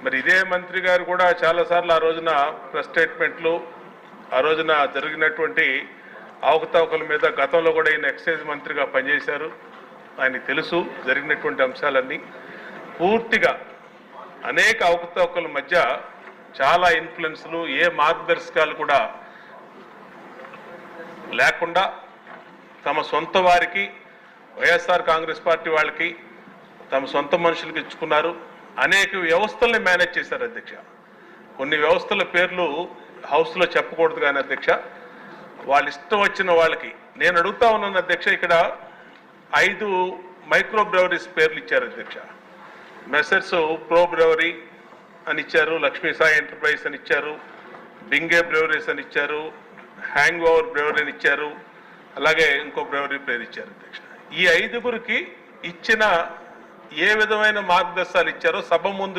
మరి ఇదే మంత్రి గారు కూడా చాలాసార్లు ఆ రోజున ప్రెస్ స్టేట్మెంట్లు, ఆ రోజున జరిగినటువంటి అవకతవకల మీద గతంలో కూడా ఈయన ఎక్సైజ్ మంత్రిగా పనిచేశారు. ఆయనకు తెలుసు జరిగినటువంటి అంశాలన్నీ. పూర్తిగా అనేక అవకతవకల మధ్య చాలా ఇన్ఫ్లుయెన్స్లు, ఏ మార్గదర్శకాలు కూడా లేకుండా తమ సొంత వారికి, వైఎస్ఆర్ కాంగ్రెస్ పార్టీ వాళ్ళకి, తమ సొంత మనుషులకు ఇచ్చుకున్నారు. అనేక వ్యవస్థల్ని మేనేజ్ చేశారు అధ్యక్ష. కొన్ని వ్యవస్థల పేర్లు హౌస్లో చెప్పకూడదు కానీ అధ్యక్ష, వాళ్ళ ఇష్టం వచ్చిన వాళ్ళకి. నేను అడుగుతా ఉన్నాను అధ్యక్ష, ఇక్కడ 5 మైక్రో బ్రెవరీస్ పేర్లు ఇచ్చారు అధ్యక్ష. మెసర్స్ ప్రో బ్రెవరీ అని ఇచ్చారు, లక్ష్మీ సాయి ఎంటర్ప్రైజ్ అని ఇచ్చారు, బింగే బ్రెవరీస్ అని ఇచ్చారు, హ్యాంగ్ ఓవర్ బ్రెవరీ అని ఇచ్చారు, అలాగే ఇంకో బ్రెవరీ పేరు ఇచ్చారు అధ్యక్ష. ఈ 5గురికి ఇచ్చిన ఏ విధమైన మార్గదర్శకాలు ఇచ్చారో సభ ముందు